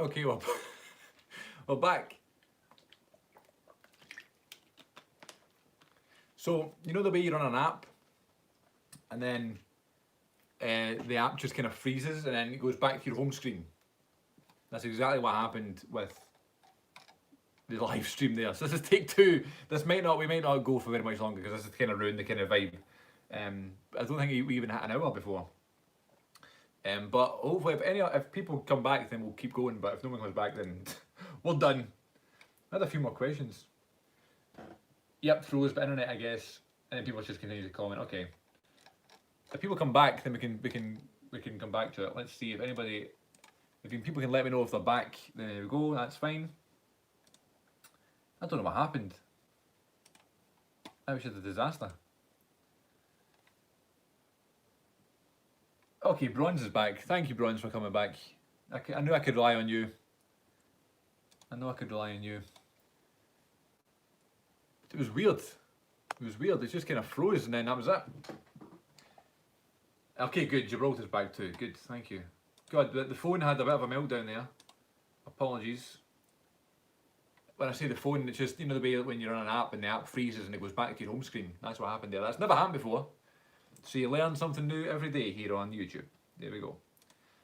Okay, well, we're back. So, you know the way you're on an app and then the app just kind of freezes and then it goes back to your home screen? That's exactly what happened with the live stream there. So this is take two. We might not go for very much longer because this is kind of ruined the kind of vibe. I don't think we even had an hour before. But hopefully if people come back then we'll keep going, but if no one comes back then we're done. I had a few more questions. Yep, froze, but internet I guess. And then people just continue to comment. Okay. If people come back then we can come back to it. Let's see if people can let me know if they're back, then there we go, that's fine. I don't know what happened. That was just a disaster. Okay, Bronze is back. Thank you, Bronze, for coming back. I knew I could rely on you. I know I could rely on you. It was weird. It was weird. It just kind of froze and then that was it. Okay, good. Gibraltar's back too. Good, thank you. God, the phone had a bit of a meltdown there. Apologies. When I say the phone, it's just, you know the way that when you're on an app and the app freezes and it goes back to your home screen. That's what happened there. That's never happened before. So you learn something new every day here on YouTube. There we go.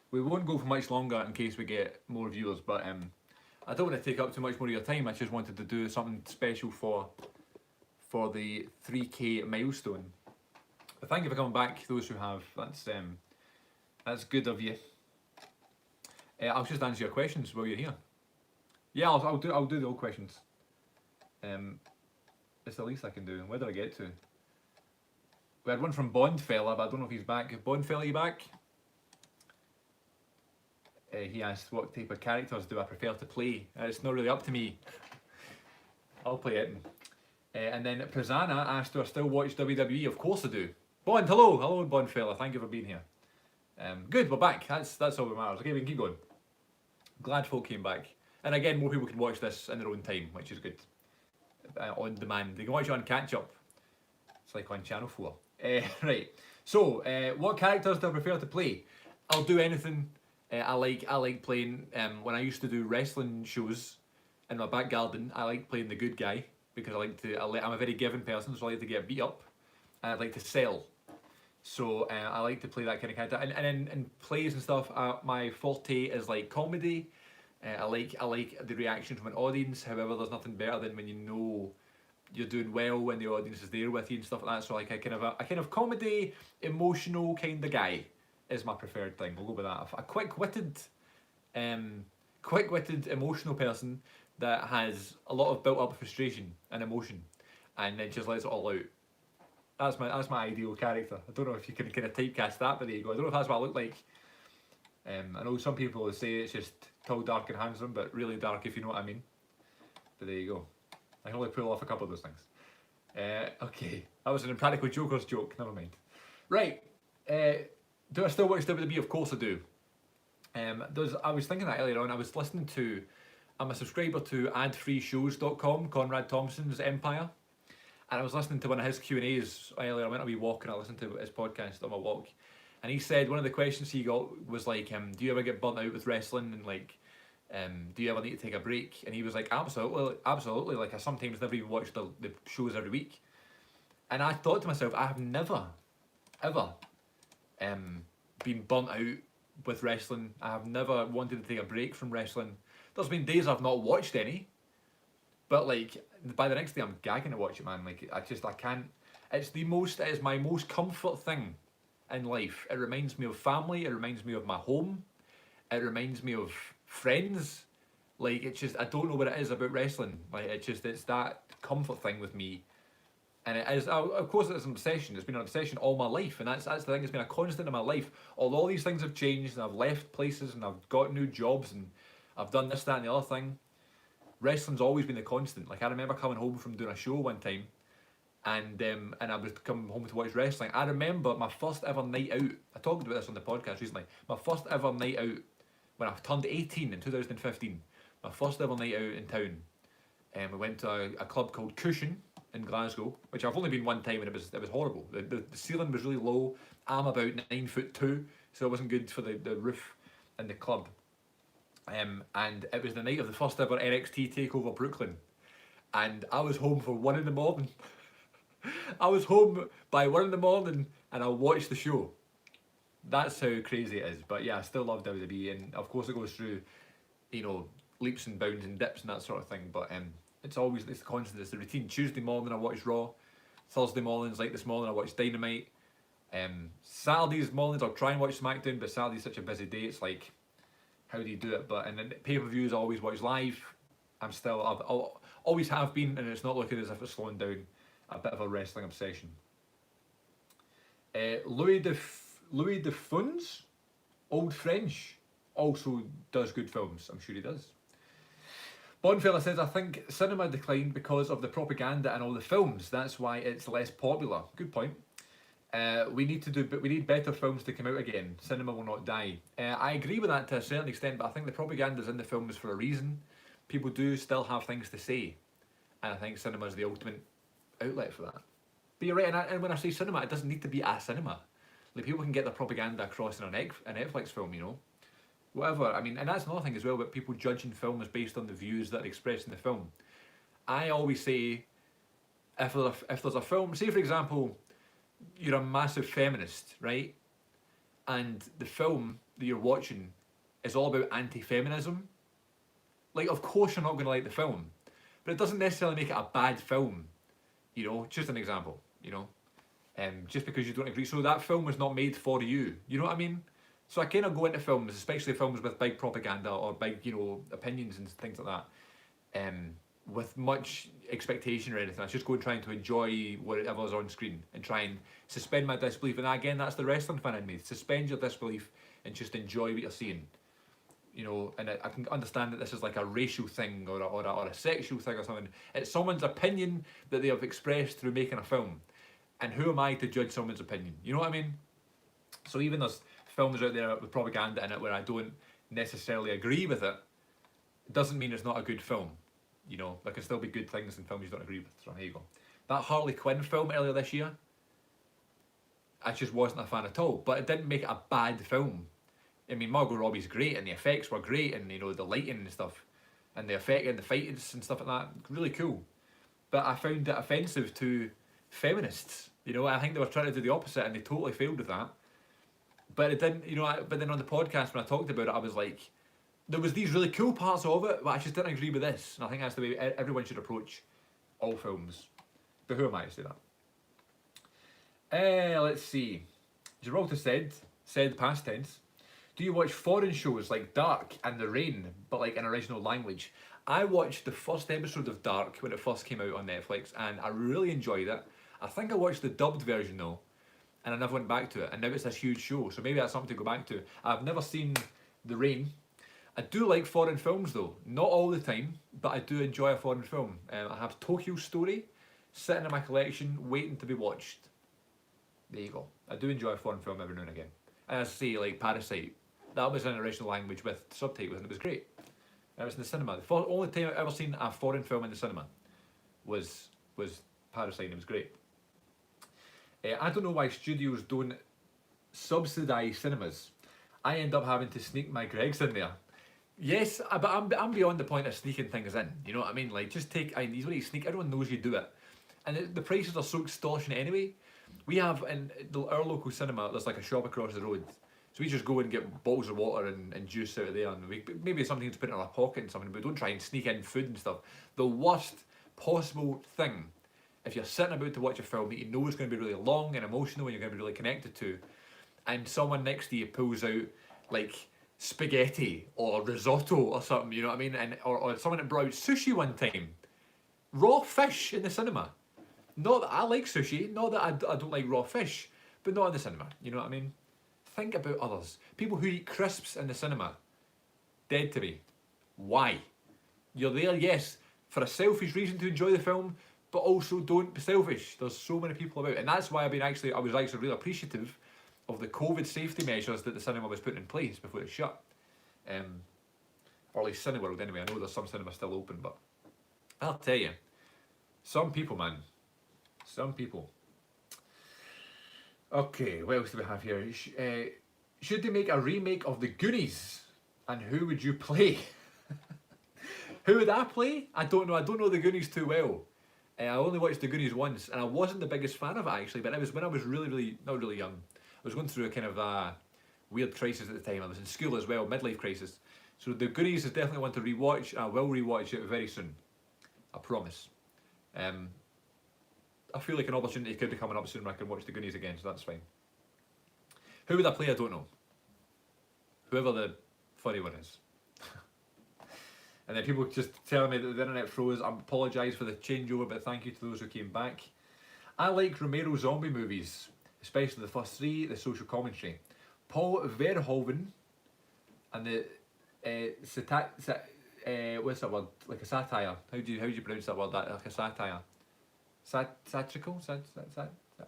We won't go for much longer in case we get more viewers, but I don't want to take up too much more of your time. I just wanted to do something special for the 3K milestone. But thank you for coming back, those who have. That's good of you. I'll just answer your questions while you're here. Yeah, I'll do the old questions. It's the least I can do. Where did I get to? We had one from Bond Fella, but I don't know if he's back. Bond Fella, you back? He asked, what type of characters do I prefer to play? It's not really up to me. I'll play it. And then Prasanna asked, do I still watch WWE? Of course I do. Bond, hello. Hello, Bond Fella. Thank you for being here. Good, we're back. That's all that matters. Okay, we can keep going. Glad folk came back. And again, more people can watch this in their own time, which is good. On demand. They can watch it on catch up. It's like on Channel 4. Right. So, what characters do I prefer to play? I'll do anything. I like playing. When I used to do wrestling shows in my back garden, I like playing the good guy because I'm a very giving person, so I like to get beat up, and I like to sell. So I like to play that kind of character. And in plays and stuff, my forte is like comedy. I like the reaction from an audience. However, there's nothing better than when you know you're doing well when the audience is there with you and stuff like that. So like a kind of comedy, emotional kind of guy is my preferred thing. We'll go with that. A quick-witted, emotional person that has a lot of built-up frustration and emotion, and then just lets it all out. That's my ideal character. I don't know if you can kind of typecast that, but there you go. I don't know if that's what I look like. I know some people will say it's just tall, dark and handsome, but really dark if you know what I mean. But there you go. I can only pull off a couple of those things. Okay, that was an Impractical Jokers joke, never mind. Right, do I still watch WWE? Of course I do. I was thinking that earlier on. I was listening to, I'm a subscriber to adfreeshows.com, Conrad Thompson's Empire. And I was listening to one of his Q&As earlier. I went a wee walk and I listened to his podcast on my walk. And he said one of the questions he got was like, do you ever get burnt out with wrestling? And like, do you ever need to take a break? And he was like, absolutely. Like I sometimes never even watch the shows every week. And I thought to myself, I have never, ever been burnt out with wrestling. I have never wanted to take a break from wrestling. There's been days I've not watched any. But like, by the next day I'm gagging to watch it, man. Like, I can't. It is my most comfort thing in life. It reminds me of family, it reminds me of my home, it reminds me of friends. Like, it's just, I don't know what it is about wrestling. Like, it's that comfort thing with me. And it is, of course it's an obsession. It's been an obsession all my life. And that's the thing, it's been a constant in my life. Although all these things have changed and I've left places and I've got new jobs and I've done this, that and the other thing, wrestling's always been a constant. Like, I remember coming home from doing a show one time and I was coming home to watch wrestling. I remember my first ever night out. I talked about this on the podcast recently. My first ever night out when I turned 18 in 2015. My first ever night out in town. We went to a club called Cushion in Glasgow, which I've only been one time and it was horrible. The ceiling was really low. I'm about 9'2", so it wasn't good for the roof in the club. And it was the night of the first ever NXT Takeover Brooklyn, and I was home for 1 in the morning. I was home by 1 in the morning, and I watched the show. That's how crazy it is. But yeah, I still love WWE, and of course it goes through, leaps and bounds and dips and that sort of thing. But it's the constant. It's the routine. Tuesday morning I watch Raw. Thursday mornings, like this morning, I watch Dynamite. Saturdays mornings I'll try and watch SmackDown, but Saturday's such a busy day. It's like, how do you do it? But and then pay-per-views I always watch live. I'll always have been, and it's not looking as if it's slowing down. A bit of a wrestling obsession. Louis de Funès, Old French, also does good films. I'm sure he does. Bonfella says, I think cinema declined because of the propaganda and all the films. That's why it's less popular. Good point. We need better films to come out again. Cinema will not die. I agree with that to a certain extent, but I think the propaganda's in the films for a reason. People do still have things to say, and I think cinema is the ultimate outlet for that. But you're right, and when I say cinema, it doesn't need to be a cinema. Like, people can get their propaganda across in a Netflix film, whatever. I mean, and that's another thing as well about people judging films based on the views that are expressed in the film. I always say, if there's a film, say for example, you're a massive feminist, right? And the film that you're watching is all about anti-feminism. Like, of course you're not going to like the film, but it doesn't necessarily make it a bad film. Just an example. Just because you don't agree. So that film was not made for you. You know what I mean? So I kind of go into films, especially films with big propaganda or big, opinions and things like that, with much expectation or anything. I just go and trying to enjoy whatever's on screen and try and suspend my disbelief. And again, that's the wrestling fan in me. Suspend your disbelief and just enjoy what you're seeing. And I can understand that this is like a racial thing or a sexual thing or something. It's someone's opinion that they have expressed through making a film. And who am I to judge someone's opinion? You know what I mean? So even there's films out there with propaganda in it where I don't necessarily agree with it, doesn't mean it's not a good film. There can still be good things in films you don't agree with. So there you go. That Harley Quinn film earlier this year, I just wasn't a fan at all. But it didn't make it a bad film. I mean, Margot Robbie's great, and the effects were great, and the lighting and stuff, and the effect and the fights and stuff like that, really cool. But I found it offensive to feminists. I think they were trying to do the opposite, and they totally failed with that. But it didn't, but then on the podcast when I talked about it, I was like, there was these really cool parts of it, but I just didn't agree with this. And I think that's the way everyone should approach all films. But who am I to say that? Let's see. Gibraltar said past tense, do you watch foreign shows like Dark and The Rain, but like in original language? I watched the first episode of Dark when it first came out on Netflix, and I really enjoyed it. I think I watched the dubbed version though, and I never went back to it, and now it's this huge show, so maybe that's something to go back to. I've never seen The Rain. I do like foreign films though, not all the time, but I do enjoy a foreign film. I have Tokyo Story sitting in my collection, waiting to be watched. There you go. I do enjoy a foreign film every now and again. And as I say, like Parasite, that was in original language with subtitles, and it was great. It was in the cinema. The only time I've ever seen a foreign film in the cinema was Parasite, and it was great. I don't know why studios don't subsidise cinemas. I end up having to sneak my Greggs in there. Yes, but I'm beyond the point of sneaking things in. You know what I mean? Like, just take. These what you sneak. Everyone knows you do it, and the prices are so extortionate anyway. We have in our local cinema. There's like a shop across the road, so we just go and get bottles of water and juice out of there, and maybe something to put in our pocket and something. But don't try and sneak in food and stuff. The worst possible thing, if you're sitting about to watch a film that you know is going to be really long and emotional and you're going to be really connected to, and someone next to you pulls out like spaghetti or risotto or something, you know what I mean? And or someone that brought out sushi one time, raw fish in the cinema. Not that I like sushi, not that I don't like raw fish, but not in the cinema. You know what I mean? Think about others. People who eat crisps in the cinema. Dead to me. Why? You're there, yes, for a selfish reason to enjoy the film, but also don't be selfish. There's so many people about, and that's why I was actually really appreciative of the COVID safety measures that the cinema was putting in place before it shut. Or at least Cineworld anyway. I know there's some cinemas still open, but I'll tell you, some people, man. Some people. Okay, what else do we have here? Should they make a remake of The Goonies? And who would you play? Who would I play? I don't know. I don't know the Goonies too well. I only watched the Goonies once, and I wasn't the biggest fan of it actually. But it was when I was really, not really young. I was going through a kind of weird crisis at the time. I was in school as well, midlife crisis. So the Goonies is definitely one to rewatch. I will rewatch it very soon. I promise. I feel like an opportunity could be coming up soon when I can watch the Goonies again, so that's fine. Who would I play? I don't know. Whoever the funny one is. And then people just telling me that the internet froze. I apologise for the changeover, but thank you to those who came back. I like Romero zombie movies, especially the first three, the social commentary. Paul Verhoeven and the what's that word? Like a satire. How do you pronounce that word? That like a satire. Satirical?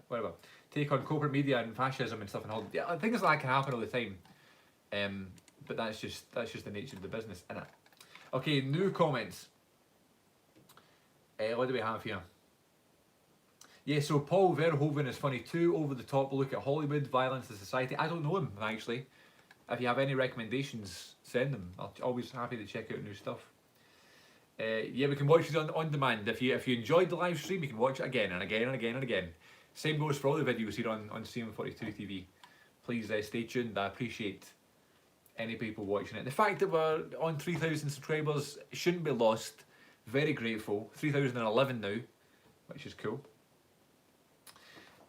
Whatever. Take on corporate media and fascism and stuff and all. Yeah, things like that can happen all the time. But that's just the nature of the business, innit? Okay, new comments. What do we have here? Yeah, so Paul Verhoeven is funny too. Over the top look at Hollywood, violence in society. I don't know him actually. If you have any recommendations, send them. I'm always happy to check out new stuff. Yeah, we can watch it on demand. If you enjoyed the live stream, you can watch it again and again and again and again. Same goes for all the videos here on CM42 TV. Please stay tuned. I appreciate any people watching it. The fact that we're on 3,000 subscribers shouldn't be lost. Very grateful. 3,011 now, which is cool.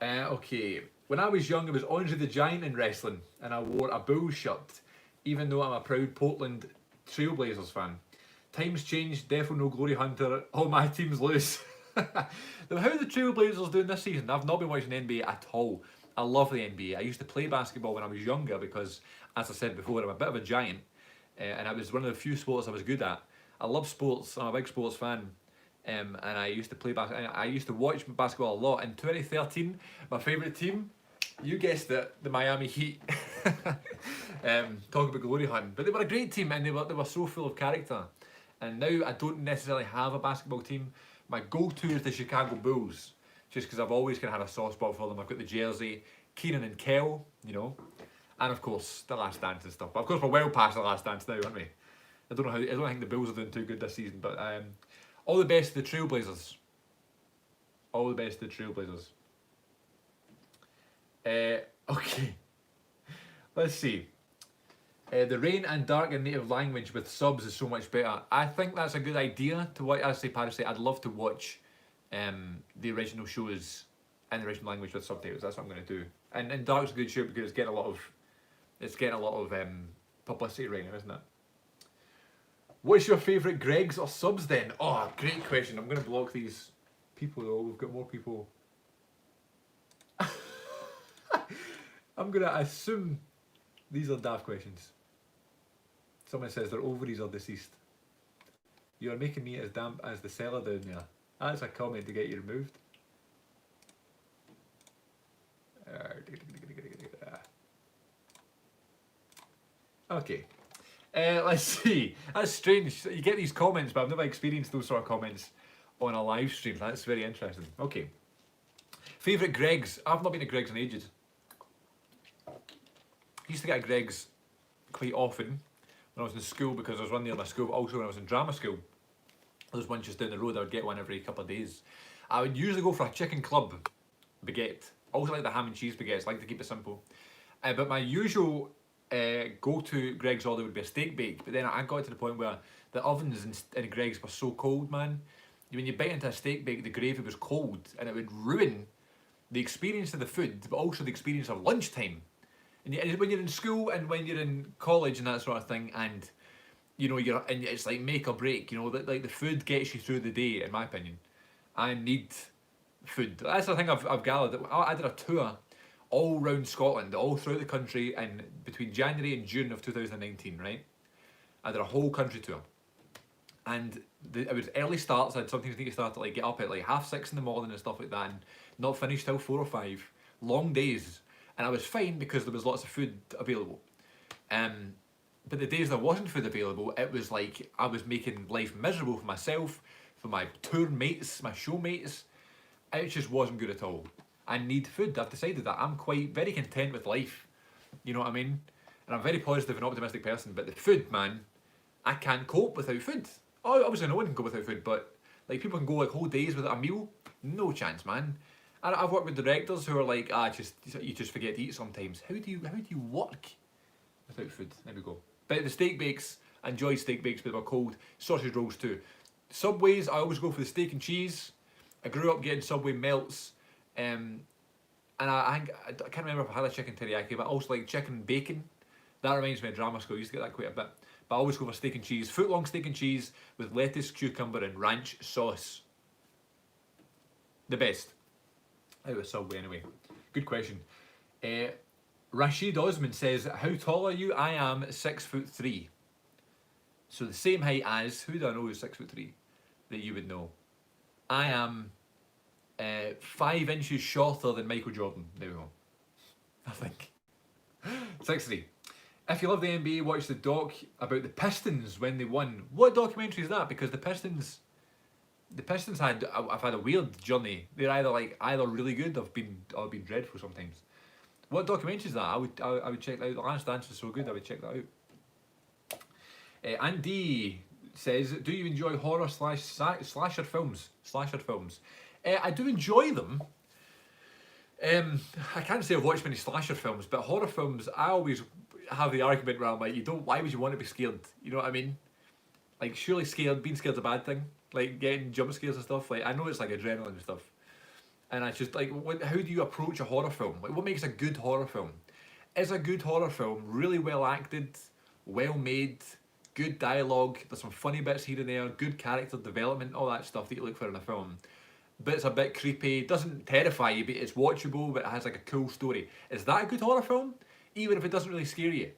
Okay, when I was young, I was Andre the Giant in wrestling, and I wore a Bulls shirt, even though I'm a proud Portland Trailblazers fan. Times changed, defo no glory hunter, all my teams lose. How are the Trailblazers doing this season? I've not been watching NBA at all. I love the NBA. I used to play basketball when I was younger because, as I said before, I'm a bit of a giant, and it was one of the few sports I was good at. I love sports. I'm a big sports fan, and I used to play basketball. I used to watch basketball a lot. In 2013, my favourite team, you guessed it, the Miami Heat. Talk about glory hunting, but they were a great team, and they were so full of character. And now I don't necessarily have a basketball team. My go-to is the Chicago Bulls, just because I've always kind of had a soft spot for them. I've got the jersey, Keenan and Kel, you know, and of course the Last Dance and stuff. But of course we're well past the Last Dance now, aren't we? I don't think the Bulls are doing too good this season, but all the best to the Trailblazers. All the best to the Trailblazers. Okay, let's see. The Rain and Dark in native language with subs is so much better. I think that's a good idea to watch. As I say, Parasite, I'd love to watch the original shows in the original language with subtitles. That's what I'm going to do. And Dark's a good show because it's getting a lot of publicity right now, isn't it? What's your favourite Gregs or subs then? Oh, great question. I'm going to block these people though. We've got more people. I'm going to assume these are daft questions. Someone says their ovaries are deceased. You are making me as damp as the cellar down there. That's a comment to get you removed. Okay. Let's see. That's strange. You get these comments, but I've never experienced those sort of comments on a live stream. That's very interesting. Okay. Favourite Gregs? I've not been to Gregs in ages. I used to get a Gregs quite often when I was in school because I was one near my school, but also when I was in drama school. There was one just down the road. I would get one every couple of days. I would usually go for a chicken club baguette. I also like the ham and cheese baguettes. I like to keep it simple. But my usual go-to Greggs order would be a steak bake. But then I got to the point where the ovens in Greggs were so cold, man. When you bite into a steak bake, the gravy was cold, and it would ruin the experience of the food, but also the experience of lunchtime. And when you're in school and when you're in college and that sort of thing, and you know it's like make or break. You know, like the food gets you through the day. In my opinion, I need food. That's the thing I've gathered. I did a tour all around Scotland, all throughout the country, and between January and June of 2019, right? I did a whole country tour, and it was early starts. I'd sometimes need to start to like get up at like 6:30 in the morning and stuff like that, and not finish till 4 or 5. Long days. And I was fine because there was lots of food available. But the days there wasn't food available, it was like I was making life miserable for myself, for my tour mates, my show mates. It just wasn't good at all. I need food. I've decided that I'm quite very content with life. You know what I mean? and I'm a very positive and optimistic person, but the food, man, I can't cope without food. Oh, obviously no one can go without food, but like people can go like whole days without a meal. No chance, man. I've worked with directors who are like, you just forget to eat sometimes. How do you work without food? There we go. But the steak bakes, I enjoyed steak bakes, but they were cold. Sausage rolls too. Subways, I always go for the steak and cheese. I grew up getting Subway melts, and I can't remember if I had a chicken teriyaki, but I also like chicken and bacon. That reminds me of drama school. I used to get that quite a bit. But I always go for steak and cheese, foot-long steak and cheese with lettuce, cucumber, and ranch sauce. The best. Out of Subway anyway. Good question. Rashid Osman says, how tall are you? I am 6'3". So the same height as, who do I know who's 6'3" that you would know? I am 5 inches shorter than Michael Jordan. There we go. I think. 6'3". If you love the NBA, watch the doc about the Pistons when they won. What documentary is that? Because the Pistons had, I've had a weird journey. They're either really good or been dreadful sometimes. What documentary is that? I would check that out. The Last Dance was so good, I would check that out. Andy says, do you enjoy horror slasher films? I do enjoy them. I can't say I've watched many slasher films, but horror films, I always have the argument where I'm like, why would you want to be scared? You know what I mean? Like, surely being scared's a bad thing. Like, getting jump scares and stuff. Like, I know it's like adrenaline and stuff. And I just, like, how do you approach a horror film? Like, what makes a good horror film? Is a good horror film really well acted, well made, good dialogue, there's some funny bits here and there, good character development, all that stuff that you look for in a film. But it's a bit creepy, doesn't terrify you, but it's watchable, but it has like a cool story. Is that a good horror film? Even if it doesn't really scare you?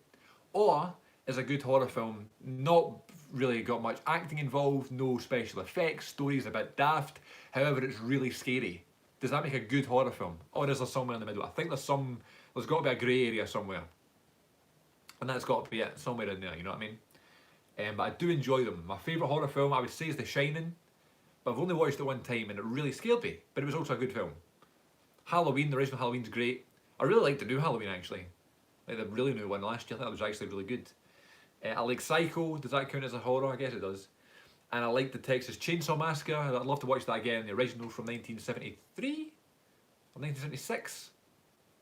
Or is a good horror film not really got much acting involved, no special effects, story's a bit daft, however it's really scary? Does that make a good horror film? Or is there somewhere in the middle? I think there's got to be a grey area somewhere. And that's got to be it, somewhere in there, you know what I mean? But I do enjoy them. My favourite horror film, I would say, is The Shining. But I've only watched it one time and it really scared me. But it was also a good film. Halloween, the original Halloween's great. I really like the new Halloween, actually. Like the really new one last year. I think that was actually really good. I like Psycho. Does that count as a horror? I guess it does. And I like the Texas Chainsaw Massacre. I'd love to watch that again. The original from 1973? Or 1976?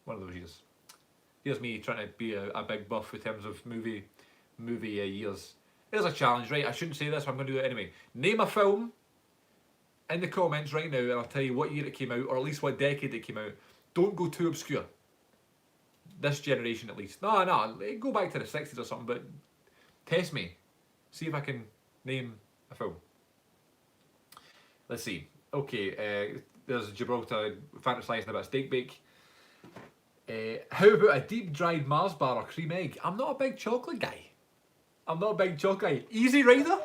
One of those years. Here's me trying to be a big buff in terms of movie years. There's a challenge, right? I shouldn't say this, but I'm going to do it anyway. Name a film in the comments right now, and I'll tell you what year it came out, or at least what decade it came out. Don't go too obscure. This generation, at least. No, go back to the 60s or something, but test me. See if I can name a film. Let's see. Okay, there's Gibraltar fantasising about a steak bake. How about a deep dried Mars bar or cream egg? I'm not a big chocolate guy. Easy Rider?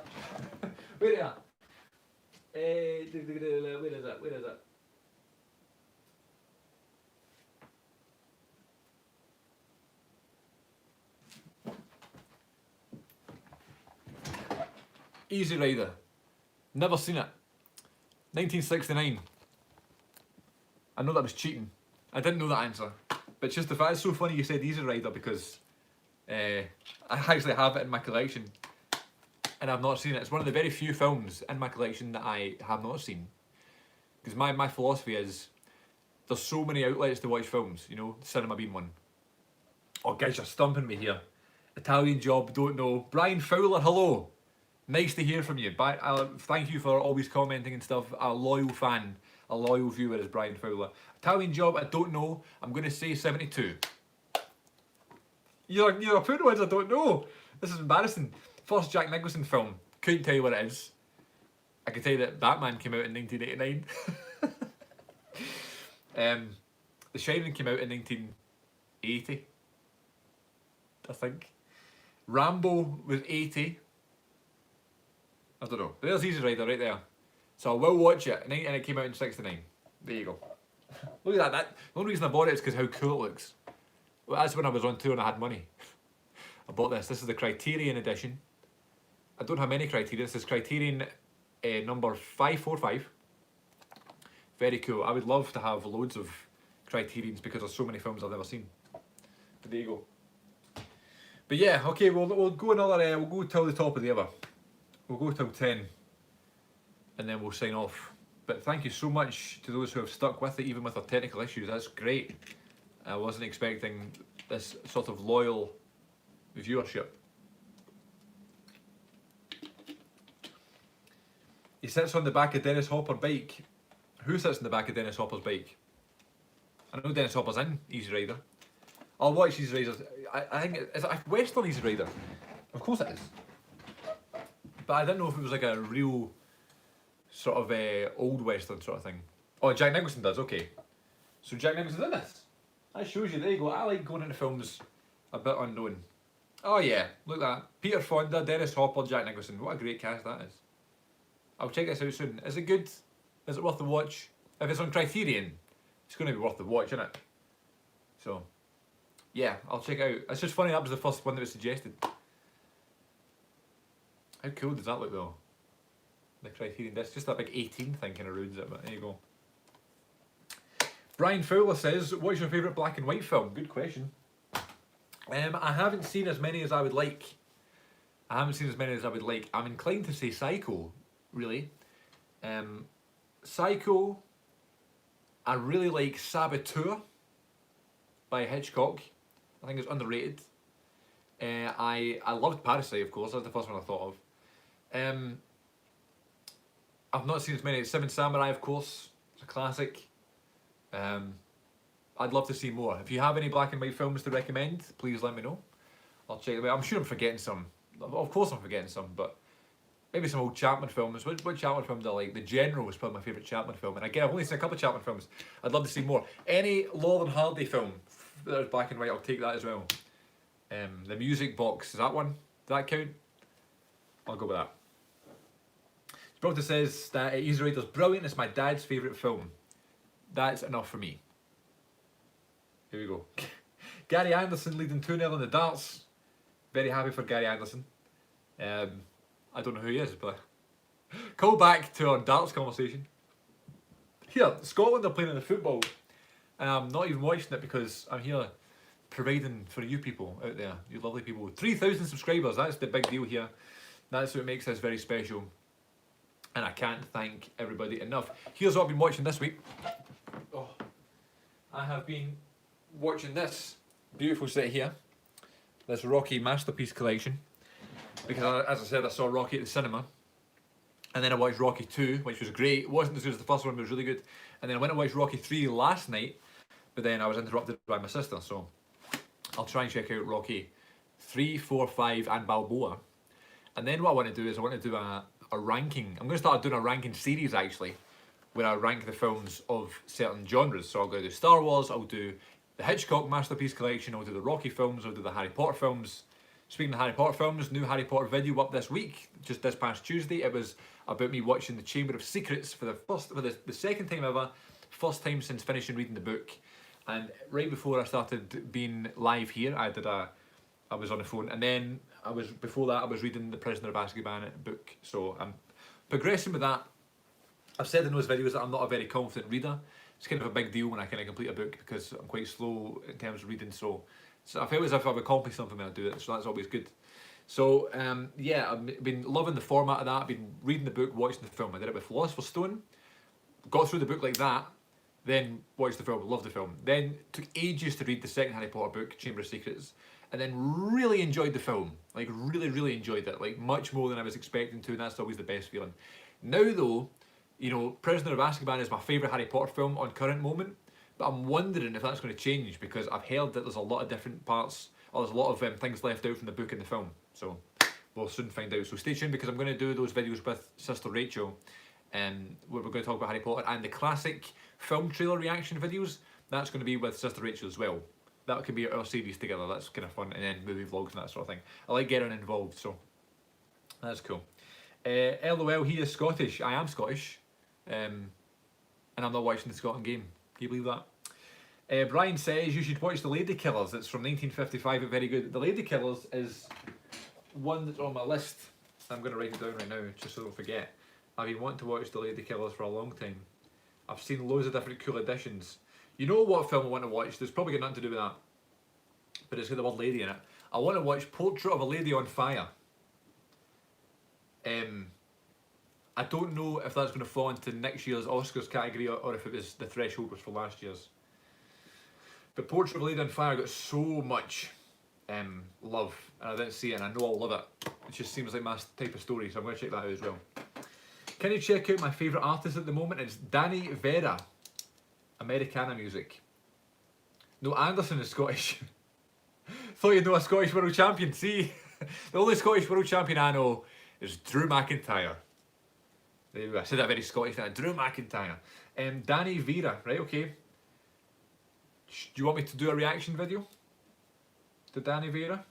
Where is that? Where is that? Easy Rider. Never seen it. 1969. I know that was cheating. I didn't know that answer. But just the fact, it's so funny you said Easy Rider because I actually have it in my collection and I've not seen it. It's one of the very few films in my collection that I have not seen. Because my philosophy is, there's so many outlets to watch films, you know, cinema being one. Oh guys, you're stumping me here. Italian Job, don't know. Brian Fowler, hello. Nice to hear from you. Thank you for always commenting and stuff. A loyal fan, a loyal viewer is Brian Fowler. Italian Job, I don't know. I'm going to say 72. You're putting words I don't know. This is embarrassing. First Jack Nicholson film. Couldn't tell you what it is. I can tell you that Batman came out in 1989. The Shining came out in 1980. I think. Rambo was 80. I don't know. There's Easy Rider right there. So I will watch it. And it came out in 69. There you go. Look at that. The only reason I bought it is because how cool it looks. Well, that's when I was on tour and I had money. I bought this. This is the Criterion edition. I don't have many Criterion. This is Criterion number 545. Very cool. I would love to have loads of Criterions because there's so many films I've never seen. But there you go. But yeah, okay, we'll go another. We'll go till the top of the hour. We'll go till 10, and then we'll sign off. But thank you so much to those who have stuck with it, even with our technical issues. That's great. I wasn't expecting this sort of loyal viewership. He sits on the back of Dennis Hopper's bike. Who sits in the back of Dennis Hopper's bike? I know Dennis Hopper's in Easy Rider. I'll watch Easy Rider. I think it's a Western Easy Rider. Of course it is. But I didn't know if it was like a real sort of old Western sort of thing. Oh, Jack Nicholson does, okay. So Jack Nicholson's in this. That shows you, there you go. I like going into films a bit unknown. Oh yeah, look at that. Peter Fonda, Dennis Hopper, Jack Nicholson. What a great cast that is. I'll check this out soon. Is it good? Is it worth the watch? If it's on Criterion, it's going to be worth the watch, isn't it? So, yeah, I'll check it out. It's just funny, that was the first one that was suggested. How cool does that look though? The Criterion disc, just that big 18 thing kind of ruins it, but there you go. Brian Fowler says, what's your favourite black and white film? Good question. I haven't seen as many as I would like. I'm inclined to say Psycho, really. Psycho, I really like Saboteur by Hitchcock. I think it's underrated. I loved Parasite, of course. That's the first one I thought of. I've not seen as many. Seven Samurai, of course. It's a classic. I'd love to see more. If you have any black and white films to recommend, please let me know. I'll check them out. I'm sure I'm forgetting some. Of course I'm forgetting some, but maybe some old Chapman films. What Chapman film do I like? The General was probably my favourite Chapman film. And again, I've only seen a couple of Chapman films. I'd love to see more. Any Laurel and Hardy film that's black and white, I'll take that as well. The Music Box, is that one? Does that count? I'll go with that. Gibraltar says that Easy Rider's brilliant. It's my dad's favourite film. That's enough for me. Here we go. Gary Anderson leading 2-0 in the darts. Very happy for Gary Anderson. I don't know who he is, but call back to our darts conversation. Here, Scotland are playing in the football, and I'm not even watching it because I'm here providing for you people out there, you lovely people. 3,000 subscribers, that's the big deal here. That's what makes this very special, and I can't thank everybody enough. Here's what I've been watching this week. Oh, I have been watching this beautiful set here, this Rocky Masterpiece Collection, because as I said, I saw Rocky at the cinema, and then I watched Rocky 2, which was great. It wasn't as good as the first one, but it was really good. And then I went and watched Rocky 3 last night, but then I was interrupted by my sister, so I'll try and check out Rocky 3, 4, 5 and Balboa. And then what I want to do is I want to do a ranking. I'm going to start doing a ranking series actually, where I rank the films of certain genres. So I'll go do Star Wars, I'll do the Hitchcock Masterpiece Collection, I'll do the Rocky films, I'll do the Harry Potter films. Speaking of Harry Potter films, new Harry Potter video up this week, just this past Tuesday. It was about me watching The Chamber of Secrets for the second time ever, first time since finishing reading the book. And right before I started being live here, I was on the phone, and then before that I was reading The Prisoner of Azkaban book. So I'm progressing with that. I've said in those videos that I'm not a very confident reader. It's kind of a big deal when I kind of complete a book because I'm quite slow in terms of reading. So I feel as if I've accomplished something when I do it, so that's always good. So yeah, I've been loving the format of that. I've been reading the book, watching the film. I did it with Philosopher's Stone, got through the book like that, then watched the film, loved the film. Then took ages to read the second Harry Potter book, Chamber of Secrets, and then really enjoyed the film. Like really enjoyed it, like much more than I was expecting to, and that's always the best feeling. Now though, you know, Prisoner of Azkaban is my favourite Harry Potter film on current moment, but I'm wondering if that's going to change because I've heard that there's a lot of different parts, or there's a lot of things left out from the book and the film. So we'll soon find out. So stay tuned because I'm going to do those videos with Sister Rachel, where we're going to talk about Harry Potter, and the classic film trailer reaction videos, that's going to be with Sister Rachel as well. That can be our series together, that's kind of fun, and then movie vlogs and that sort of thing. I like getting involved, so that's cool. LOL, he is Scottish. I am Scottish, and I'm not watching the Scotland game. Can you believe that? Brian says you should watch The Lady Killers. It's from 1955. It's very good. The Lady Killers is one that's on my list. I'm going to write it down right now just so I don't forget. I've been wanting to watch The Lady Killers for a long time. I've seen loads of different cool editions. You know what film I want to watch? There's probably got nothing to do with that, but it's got the word lady in it. I want to watch Portrait of a Lady on Fire. I don't know if that's going to fall into next year's Oscars category or if it was the threshold was for last year's. But Portrait of a Lady on Fire got so much love, and I didn't see it, and I know I'll love it. It just seems like my type of story, so I'm going to check that out as well. Can you check out my favourite artist at the moment? It's Danny Vera, Americana music. No, Anderson is Scottish. Thought you'd know a Scottish world champion. See, the only Scottish world champion I know is Drew McIntyre. There you go. I said that very Scottish now. Drew McIntyre. Danny Vera, right? Okay. Do you want me to do a reaction video to Danny Vera?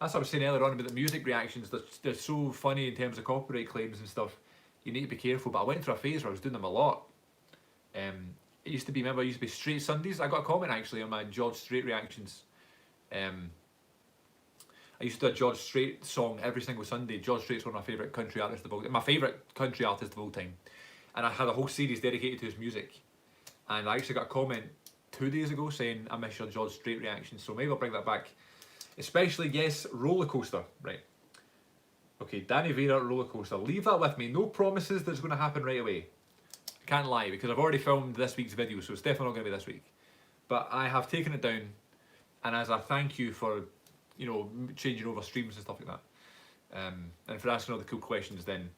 That's what I was saying earlier on about the music reactions. They're so funny in terms of copyright claims and stuff. You need to be careful. But I went through a phase where I was doing them a lot. It used to be, remember, it used to be Straight Sundays. I got a comment actually on my George Strait reactions. I used to do a George Strait song every single Sunday. George Strait's one of my favourite country artists of all time. My favourite country artist of all time. And I had a whole series dedicated to his music. And I actually got a comment 2 days ago saying I miss your George Strait reactions. So maybe I'll bring that back. Especially, yes, Roller Coaster. Right. Okay, Danny Vera, Roller Coaster. Leave that with me. No promises that it's going to happen right away. I can't lie because I've already filmed this week's video, so it's definitely not going to be this week. But I have taken it down, and as a thank you for, you know, changing over streams and stuff like that, and for asking all the cool questions, then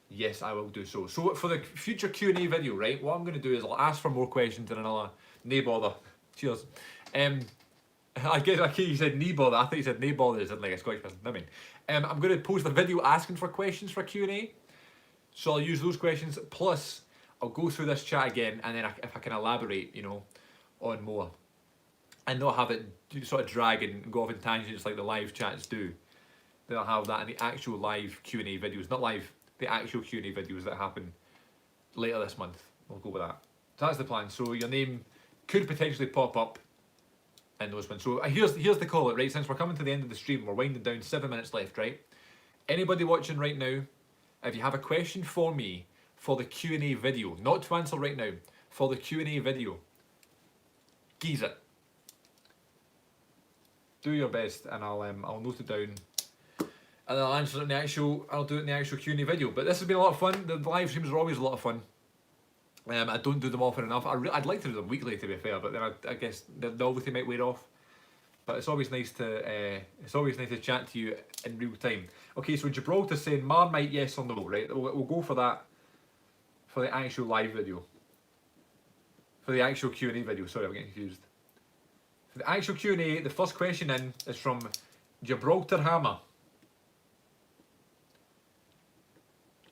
yes, I will do so. So for the future Q&A video, right, what I'm going to do is I'll ask for more questions in another nay bother. Cheers. I guess you said knee bother. I thought you said nay bother as in like a Scottish person. I mean, I'm going to post a video asking for questions for Q&A, so I'll use those questions plus. I'll go through this chat again, and then if I can elaborate, you know, on more, and not have it sort of drag and go off in tangents like the live chats do, then I'll have that in the actual live Q&A videos, not live, the actual Q&A videos that happen later this month. We'll go with that. So that's the plan. So your name could potentially pop up in those ones. So here's the call it, right? Since we're coming to the end of the stream, we're winding down, 7 minutes left, right? Anybody watching right now, if you have a question for me, for the Q&A video, not to answer right now, for the Q&A video, geese it. Do your best, and I'll note it down, and I'll answer it in the actual. I'll do it in the actual Q&A video. But this has been a lot of fun. The live streams are always a lot of fun. I don't do them often enough. I'd like to do them weekly, to be fair, but then I guess the novelty might wear off. But it's always nice to chat to you in real time. Okay, so Gibraltar's saying Marmite, yes or no, right? We'll go for that. For the actual live video. For the actual Q&A video, sorry, I'm getting confused. For the actual Q&A, the first question in is from Gibraltar Hammer.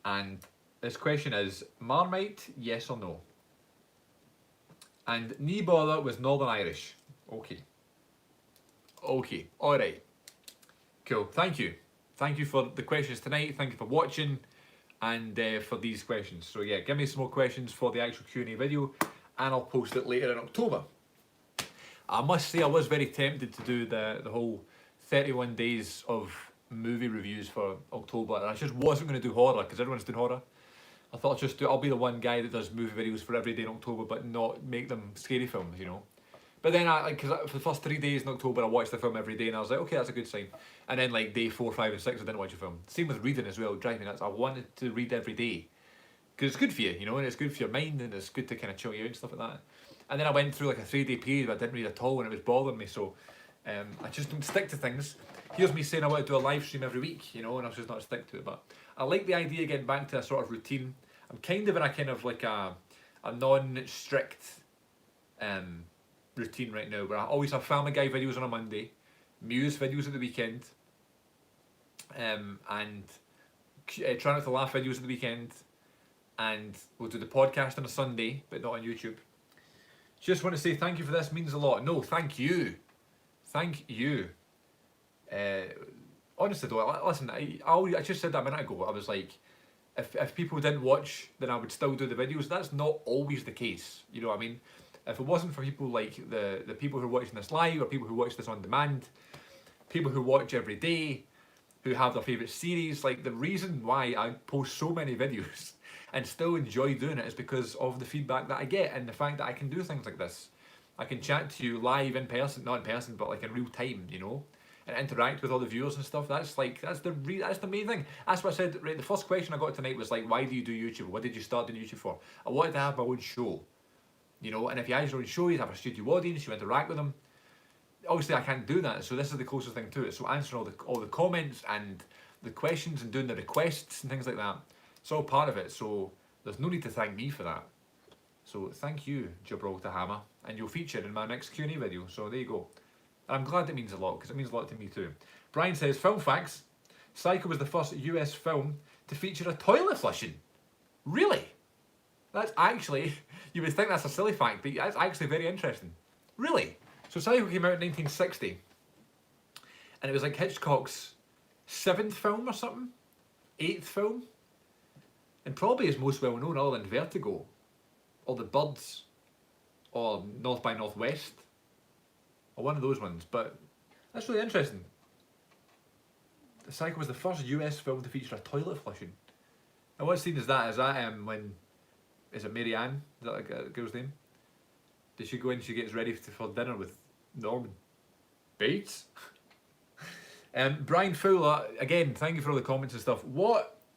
And this question is, Marmite, yes or no? And knee bother was Northern Irish. Okay. Okay, alright. Cool, thank you. Thank you for the questions tonight, thank you for watching. And for these questions. So yeah, give me some more questions for the actual Q&A video, and I'll post it later in October. I must say I was very tempted to do the whole 31 days of movie reviews for October, and I just wasn't going to do horror because everyone's doing horror. I thought I'll be the one guy that does movie videos for every day in October, but not make them scary films, you know. But then because for the first 3 days in October I watched the film every day, and I was like, okay, that's a good sign. And then like day 4, 5 and 6 I didn't watch a film. Same with reading as well, driving me nuts. I wanted to read every day. Because it's good for you, you know, and it's good for your mind, and it's good to kind of chill you out and stuff like that. And then I went through like a 3-day period where I didn't read at all, and it was bothering me, so I just don't stick to things. Here's me saying I want to do a live stream every week, you know, and I was just not stick to it. But I like the idea of getting back to a sort of routine. I'm kind of in a kind of like a non-strict routine right now, where I always have Family Guy videos on a Monday, Muse videos at the weekend, and Try Not to Laugh videos at the weekend, and we'll do the podcast on a Sunday, but not on YouTube. Just want to say thank you for this, means a lot. No, thank you. Thank you. Honestly though, listen, I just said that a minute ago, I was like, if people didn't watch, then I would still do the videos. That's not always the case, you know what I mean? If it wasn't for people like the people who are watching this live, or people who watch this on demand, people who watch every day, who have their favourite series, like the reason why I post so many videos and still enjoy doing it is because of the feedback that I get, and the fact that I can do things like this. I can chat to you live in person, not in person, but like in real time, you know? and interact with all the viewers and stuff. That's the main thing. That's what I said. Right, the first question I got tonight was like, why do you do YouTube? What did you start doing YouTube for? I wanted to have my own show, you know. And if you had your own show, you'd have a studio audience, you interact with them. Obviously, I can't do that, so this is the closest thing to it. So answering all the comments and the questions and doing the requests and things like that, it's all part of it. So there's no need to thank me for that. So thank you, Gibraltar Hammer, and you'll feature in my next Q&A video. So there you go. And I'm glad it means a lot, because it means a lot to me too. Brian says, film facts. Psycho was the first US film to feature a toilet flushing. Really? That's actually, you would think that's a silly fact, but that's actually very interesting. Really? So Psycho came out in 1960, and it was like Hitchcock's 7th film or something? 8th film? And probably his most well known, other than Vertigo, or The Birds, or North by Northwest, or one of those ones. But that's really interesting. The Psycho was the first US film to feature a toilet flushing. Now what scene is that? Is that when, is it Mary Ann? Is that like a girl's name? Does she go in, she gets ready for dinner with Norman Bates? Brian Fowler, again, thank you for all the comments and stuff.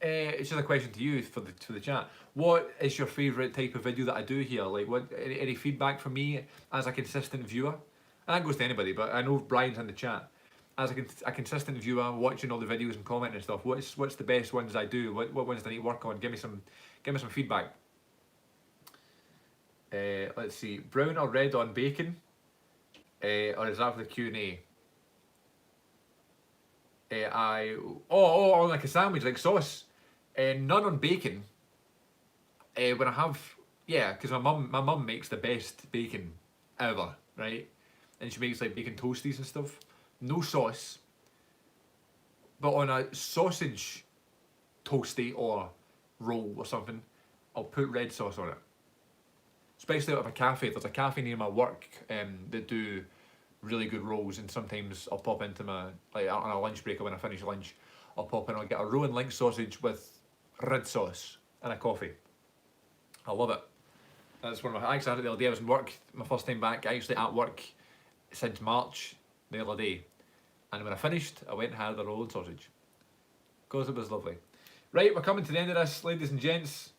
It's just a question to you for the chat. What is your favourite type of video that I do here? Like, any feedback from me as a consistent viewer? And that goes to anybody, but I know Brian's in the chat. As a consistent viewer, watching all the videos and commenting and stuff, what's the best ones I do? What ones do I need to work on? Give me some feedback. Let's see, brown or red on bacon, or is that for the Q&A? On like a sandwich, like sauce. None on bacon. When I have, because my mum makes the best bacon ever, right? And she makes like bacon toasties and stuff. No sauce. But on a sausage toasty or roll or something, I'll put red sauce on it. Especially at a cafe. There's a cafe near my work that do really good rolls, and sometimes I'll pop into my, like on a lunch break or when I finish lunch, I'll pop in, I'll get a roe and link sausage with red sauce and a coffee. I love it. That's one of my, I actually had it the other day. I was in work, my first time back, actually at work since March the other day. And when I finished, I went and had the roll and sausage. Because it was lovely. Right, we're coming to the end of this, ladies and gents.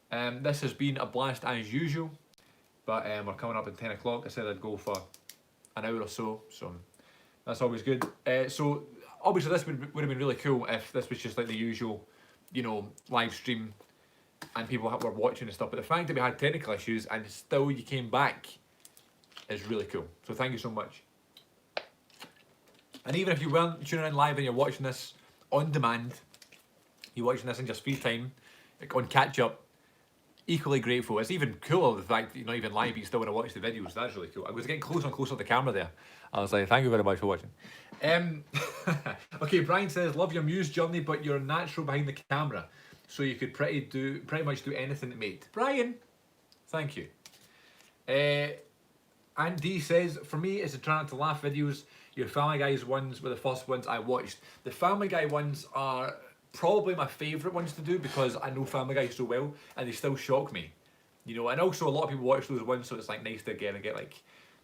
This has been a blast as usual. But we're coming up at 10 o'clock. I said I'd go for an hour or so that's always good. So obviously this would have been really cool if this was just like the usual, you know, live stream and people were watching and stuff. But the fact that we had technical issues and still you came back is really cool. So thank you so much. And even if you weren't tuning in live and you're watching this on demand, you're watching this in just free time, like on catch up, equally grateful. It's even cooler the fact that you're not even live, but you still want to watch the videos. That's really cool. I was getting closer and closer to the camera there. I was like, thank you very much for watching. Okay, Brian says, love your muse journey, but you're natural behind the camera, so you could pretty much do anything, mate. Brian, thank you. And D says, for me, it's a try not to laugh videos. Your Family Guy's ones were the first ones I watched. The Family Guy ones are probably my favourite ones to do because I know Family Guy so well and they still shock me. You know, and also a lot of people watch those ones, so it's like nice to again get like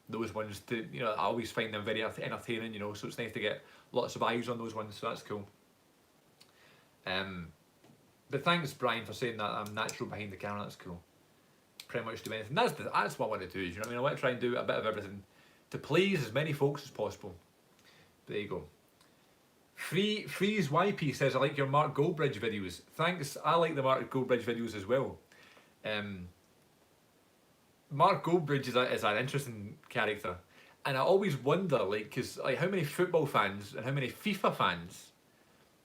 those ones to, you know, I always find them very entertaining, you know, so it's nice to get lots of eyes on those ones, so that's cool. But thanks, Brian, for saying that I'm natural behind the camera, that's cool. Pretty much do anything. That's what I want to do, you know what I mean? I want to try and do a bit of everything to please as many folks as possible. There you go. Freeze YP says, I like your Mark Goldbridge videos. Thanks, I like the Mark Goldbridge videos as well. Mark Goldbridge is an interesting character. And I always wonder, like, because like, how many football fans and how many FIFA fans,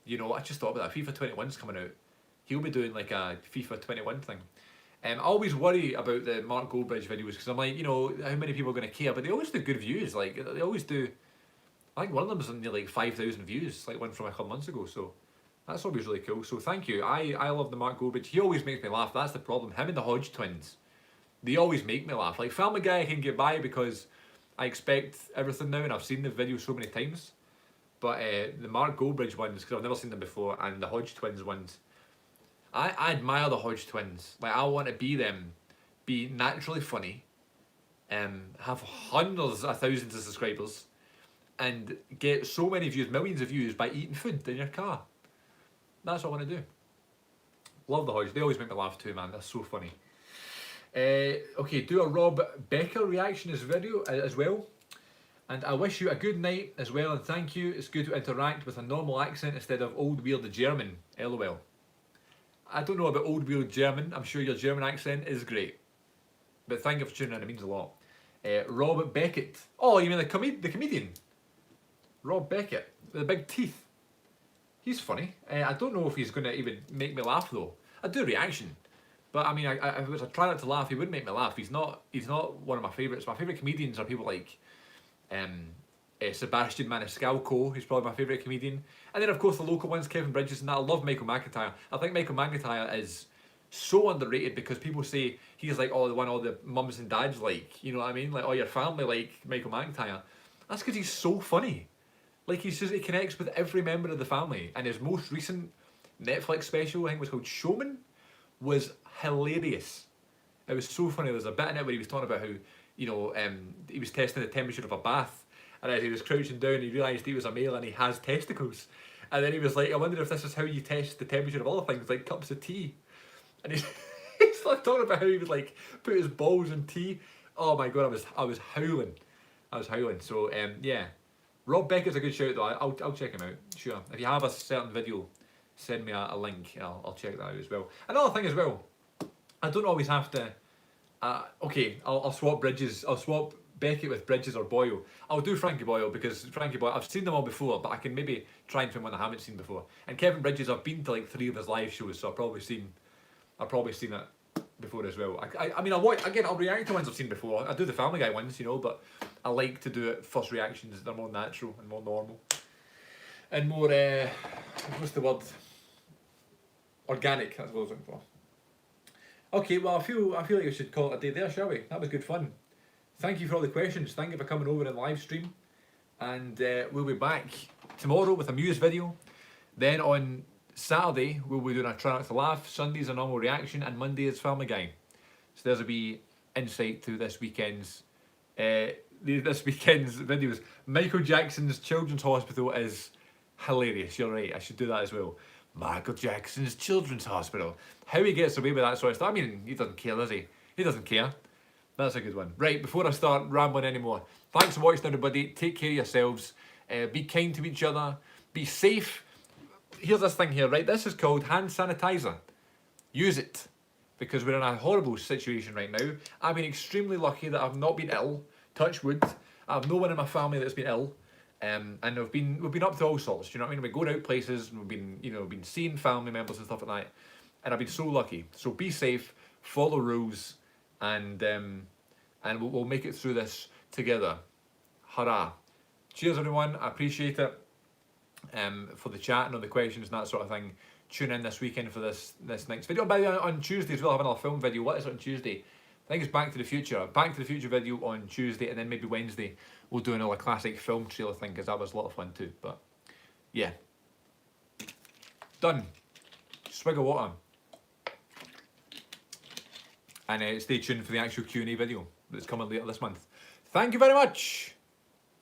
you know, I just thought about that. FIFA 21's coming out. He'll be doing like a FIFA 21 thing. I always worry about the Mark Goldbridge videos because I'm like, you know, how many people are going to care? But they always do good views. Like, they always do. I think one of them was near like 5,000 views, like one from a couple months ago. So that's always really cool. So thank you. I love the Mark Goldbridge. He always makes me laugh. That's the problem. Him and the Hodge twins, they always make me laugh. Like Family Guy I can get by because I expect everything now and I've seen the video so many times. But the Mark Goldbridge ones, because I've never seen them before, and the Hodge twins ones, I admire the Hodge twins. Like I want to be them, be naturally funny, have hundreds of thousands of subscribers, and get so many views, millions of views, by eating food in your car. That's what I want to do. Love the Hodge. They always make me laugh too, man. That's so funny. Okay, do a Rob Becker reaction as well. And I wish you a good night as well, and thank you. It's good to interact with a normal accent instead of old weird German. LOL. I don't know about old weird German. I'm sure your German accent is great. But thank you for tuning in. It means a lot. Rob Beckett. Oh, you mean the comedian? Rob Beckett with the big teeth. He's funny. I don't know if he's going to even make me laugh though. I do reaction, but I mean, if I was trying not to laugh, he would make me laugh. He's not one of my favourites. My favourite comedians are people like Sebastian Maniscalco, who's probably my favourite comedian, and then of course the local ones, Kevin Bridges, and that. I love Michael McIntyre. I think Michael McIntyre is so underrated because people say he's like the one all the mums and dads like, you know what I mean, like all your family like Michael McIntyre. That's because he's so funny. Like he connects with every member of the family, and his most recent Netflix special, I think, was called Showman, was hilarious. It was so funny. There was a bit in it where he was talking about how, you know, he was testing the temperature of a bath, and as he was crouching down, he realised he was a male and he has testicles. And then he was like, I wonder if this is how you test the temperature of other things, like cups of tea. And he's like talking about how he would like put his balls in tea. Oh my god, I was howling. So yeah, Rob Beckett's a good shout though. I'll check him out. Sure. If you have a certain video, send me a link and I'll check that out as well. Another thing as well, I don't always have to. Okay, I'll swap Bridges. I'll swap Beckett with Bridges or Boyle. I'll do Frankie Boyle because Frankie Boyle, I've seen them all before, but I can maybe try and find one I haven't seen before. And Kevin Bridges, I've been to like 3 of his live shows, so I've probably seen it before as well. I mean, I'll react to ones I've seen before. I do the Family Guy ones, you know, but I like to do it first reactions. They're more natural and more normal. And more, what's the word? Organic, that's what I was looking for. Okay, well, I feel like we should call it a day there, shall we? That was good fun. Thank you for all the questions. Thank you for coming over and live stream. And we'll be back tomorrow with a Muse video. Then on Saturday, we'll be doing a Try Not to Laugh. Sunday's a normal reaction, and Monday is Family Guy. So there's a wee insight to this weekend's videos. Michael Jackson's Children's Hospital is hilarious. You're right. I should do that as well. Michael Jackson's Children's Hospital. How he gets away with that sort of stuff. I mean, he doesn't care, does he? He doesn't care. That's a good one. Right, before I start rambling anymore, thanks for watching, everybody. Take care of yourselves. Be kind to each other. Be safe. Here's this thing here, right? This is called hand sanitizer. Use it. Because we're in a horrible situation right now. I've been extremely lucky that I've not been ill. Touch wood. I have no one in my family that's been ill. And we've been up to all sorts. Do you know what I mean? We're going out places and we've been seeing family members and stuff like that. And I've been so lucky. So be safe, follow rules, and we'll make it through this together. Hurrah. Cheers everyone, I appreciate it. For the chat and all the questions and that sort of thing. Tune in this weekend for this next video. By the way, on Tuesday as well, I have another film video. What is it on Tuesday? I think it's Back to the Future. Back to the Future video on Tuesday, and then maybe Wednesday we'll do another classic film trailer thing, because that was a lot of fun too. But yeah, done. Swig of water. And stay tuned for the actual Q&A video that's coming later this month. Thank you very much.